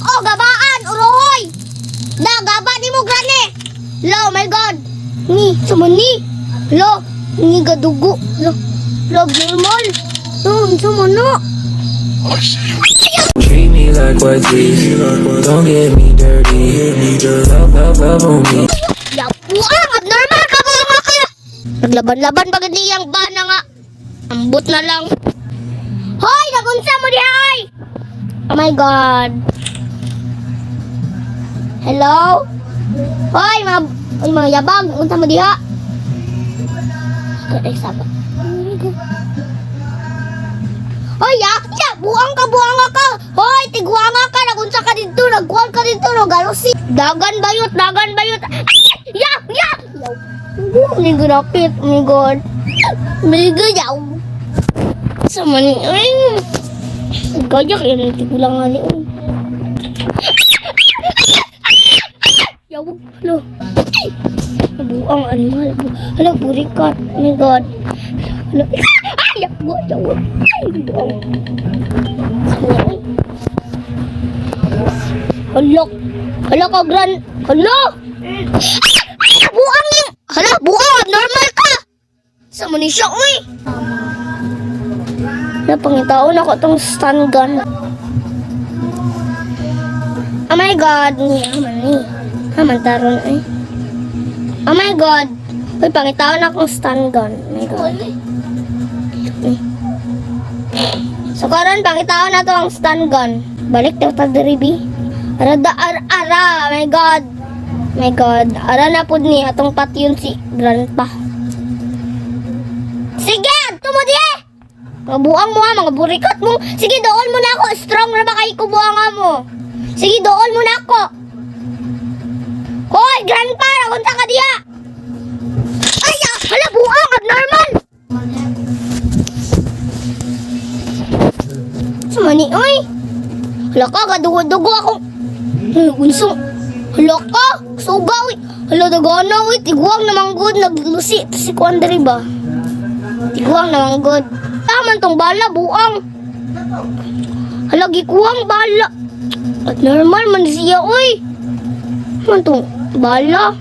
Oh, gabaan, urohoy. Da, gaba ni mo, gani. Lo, my God. Ni, suman ni. Lo, ni gadugo. Lo, normal. Lo, suman no. Treat me like what these. Don't get me dirty. Love on me. Yapuang, abnormal ka mga kaya. Naglaban-laban bagad niyang bana nga. Ambot na lang. Hoy, nagunsa mo di ay. Oh my God. Hello? Hoy, mga yabag. Unta mo diha. Ay, sabat. Hoy, yakya. Buang ka. Hoy, tiguanga ka. Nagunsa ka dito. Nagkuhan ka dito. Nagalusi. Dagan bayot. Ay, yak. Ini gunapit. Oh my God. Maligo yaw. Sama ni. Ay. Gayak yan. Tigulang nga ni. Yaw. Halo. Buang animal. Halo, burikat. Oh my God. Halo. Ay, yaw. Halo ka, gran. Halo. Buang yung. Hala, buang. Normal ka. Sama ni siya, uy. Napangitaon ako tong stun gun. Oh my God. Taron ay. Oh my God. Uy, pangitaon akong stun gun. Oh my God. So karon pangitaon na to ang stun gun. Balik daw ta diri bi. Ara. Oh my God. My God. Ara na pud ni atong patyon si grandpa. Sige, tumo di. Mga buang mo ha, mga burikat mo. Sige, doon mo na ako. Strong na ba kayo kubuanga mo? Sige, doon mo na ako. Hoy, grandpa, nakunta ka diya. Ay, hala, buang, abnormal. Sumani, oy. Hala ka, gadugo ako. Unsong. Hala ka, sugaw. Hala, dagana, oy. Tiguang namang good. Naglusi. Si Kuandre ba? Tiguang namang good. Taman tong bala, buang. Hala, gikuang bala. At normal man siya, oy. Man tong bala.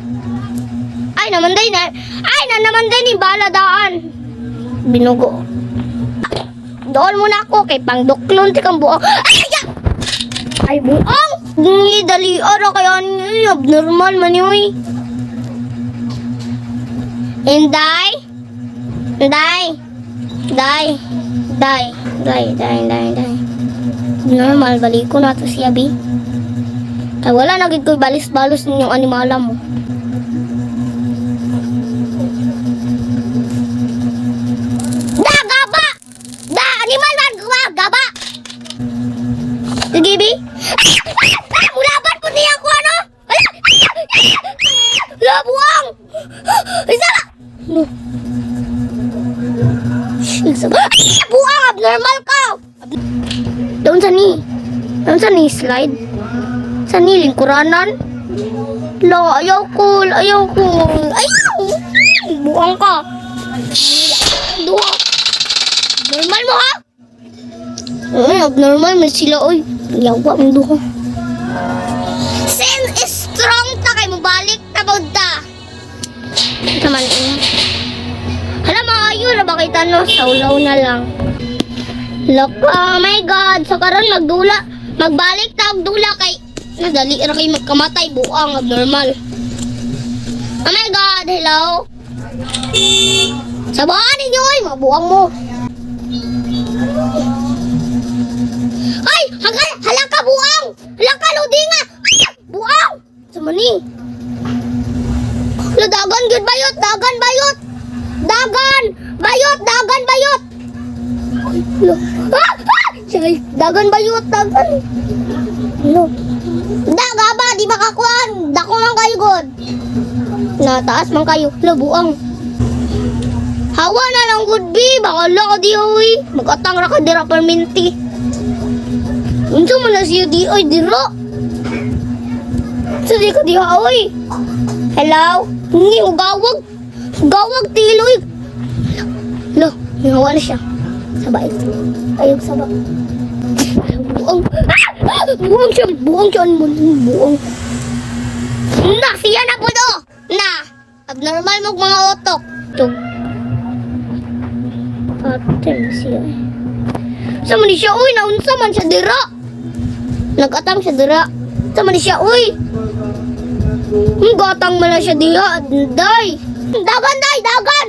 Ay, namanday na. Ay, namanday ni bala daan. Binugo. Doon muna ako kay pangduklon ti kang buang. Ay, buang. Ni dali ara kaya ni abnormal man yoy. Inday. Normal, balik ko na to siya, bi. Ay, wala nagig ko'y balis-balos ninyong animala mo. Da, gaba! Da, animal man, gaba! Sige, bi. Mulaban po niya ko, ano? Labuang! Isa na! No. Buang, abnormal ka! Doon sa ni slide. Sa ni lingkuranan. La, ayaw ko. Buang ka. Dua. Normal mo ha? Abnormal mo sila, oy. Yawa mo duha. Sen is strong ta kay mo balik na bauta. Naman hala, maayo na ba kita no? Saulaw na lang. Look, oh my God. So karon magbalik ta og dula kay nadali ra kay magkamatay, buang abnormal. Oh my God, hello. Sabahan ninyo oy, mabuang mo. Ay, hala ka buang. Hala ka ludinga. Buang. Samani. Dagan gyud bayot. Dagan bayot. No. Daga ba di makakuan? Dako man kayo god. Nataas man kayo. Buang. Hawa na lang good bi. Bakala ka di oy. Magatang ra ka dira perminti. Unsa man na siya di oy dira. Sa di ka di oy. Hello? Hindi, ugawag. Ugawag, tiloy. Lo, hawa na siya. Sabay. Ayog sabay. Buong siya, buong. Na, siya na po do. Na, abnormal mo mga otok. Ito. Aten siya. Sama ni siya, uy, naunsa man siya dira. Nag-atang siya dira. Sama ni siya, uy. Gatang man na siya dira. Day. Dagan, day, dagan.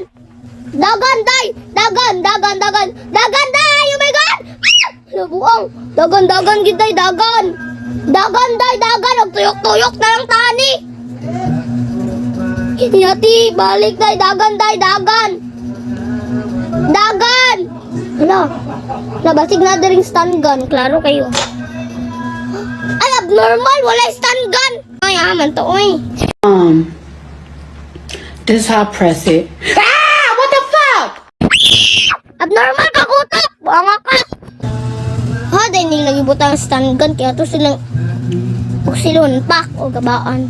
Dagan, day. Dagan. Dagan, day. Oh my God. Hala, buang. Dagan, giday, dagan. Dagan, day, dagan. Nagtuyok-tuyok na lang tani. Hati, balik, day. Dagan, day, dagan. Dagan. Hala. Nabasig na rin stun gun. Klaro kayo. Ay, abnormal. Wala stun gun. Ay, aman to, uy. This is how I press it. Ah! What the fuck? Abnormal ka, kutok. Buanga ka. Ha, dahil nila nagibutang stun gun. Kaya to silang silon pak o gabaan.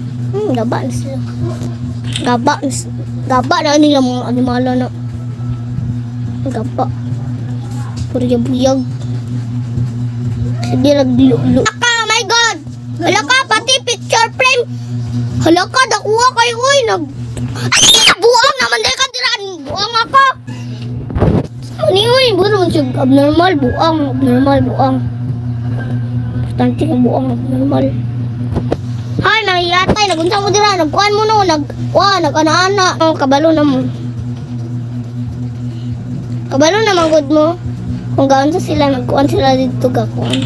Gaba na sila. Gaba na nila mga animala na. Gaba. Buyag. Sige, naglulo. Aka, oh my God. Hala ka, pati picture frame. Hala ka, dakuha kayo, uy. Ay, buang naman dahil ka tiran. Buang ako. Ano yun? Buwan naman siya abnormal. Buang. Bastante ka buang, abnormal. Ay, nangiyatay. Nagunsa mo dira. Nagkuhan mo no. Nag-ana-ana. Kabalo na mo. Kabalo na good mo. Kung gaon sa sila, nagkuhan sila dito gakuhan.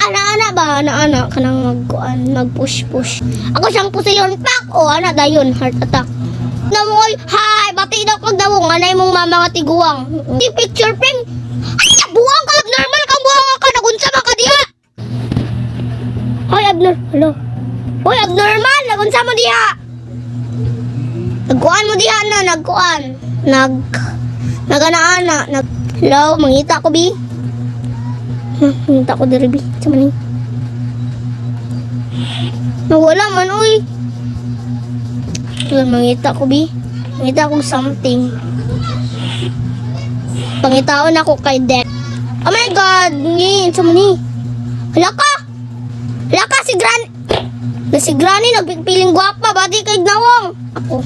Ana-ana ba? Ana-ana ka nang magkuhan. Nag-push-push. Ako siyang pusilyon pak. O, ana dayon. Heart attack. Namoy, hi, bati daw kag dawong. Anay mong mama nga tiguang. Di picture frame. Ay, buwang ka. Abnormal kang buwang ka. Nagunsa ba ka diha? Hoy, Hello. Hoy, abnormal. Nagunsa mo diha. Nagkuhan mo diha na. Nagkuhan. Nagana-ana. Hello, mangita ko, Bi. Mangita ko diri, Bi. Sama ni. Nawala man, uy. Mangita ko, Bi. Mangita ko something. Pangitaon ako kay Dek. Oh my God. Sama ni. Hala ka, si Granny. Si Granny, nagpipiling gwapa. Bati kay Gnawang. Ako.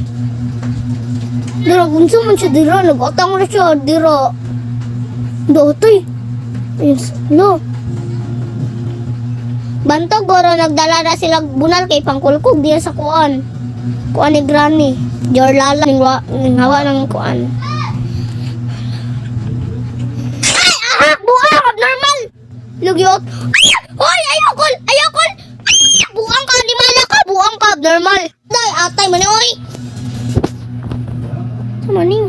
Dira, gunso man siya dira. Nag-atang na siya dira. Dotoy. Yes, no. Bantog, goro, nagdala na sila bunal kay pangkulkog diya sa kuan. Kuan ni Granny. Jorlala, ning hawa ng kuan. Ay, ahak, buang, abnormal. Lugyot. Ay, hoy, ayokol. Ay, buang ka, animala ka, buang ka, abnormal. Day, atay mo ni, oy. Mani.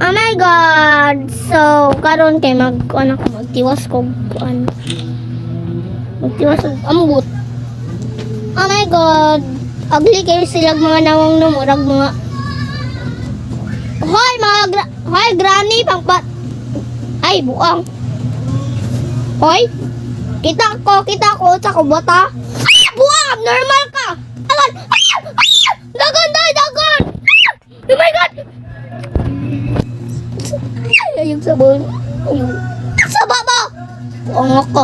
Oh my God. So, karon kay magtiwas ko magtiwas ko ambot. Oh my God. Ugly kayo silang mga nawang numurag mga. Hoy, Granny pangpat. Ay, buang. Hoy. Kita ko sa kubota. Ay, buang, abnormal ka. Dagan! Oh my God! Ayun sabon. Sa baba! Buang ako.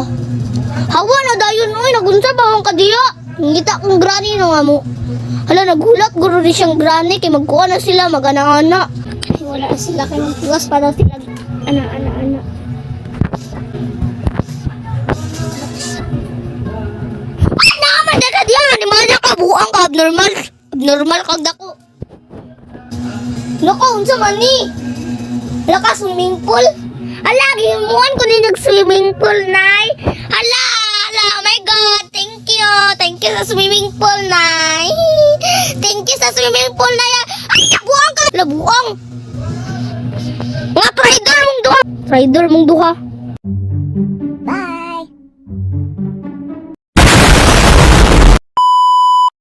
Hawa na dayon, uy, nagunsa ba ang kadiya? Ngita kong Granny no nga mo. Hala, naghulat guro rin siyang Granny kay magkuha na sila, mag-ana-ana. Wala sila kay magtiwas para sila ana-ana. Ay, naman na ka diyan! Animal na ka, buang ka, abnormal kag dako. Laka, unsa man ni? Laka, swimming pool? Ala, gimuan ko ni nag-swimming pool, nay. Ala, oh my God, thank you sa swimming pool, nay. Thank you sa swimming pool, nay. Ay, buang ka. Ala, buang. Nga, Rider mong duha.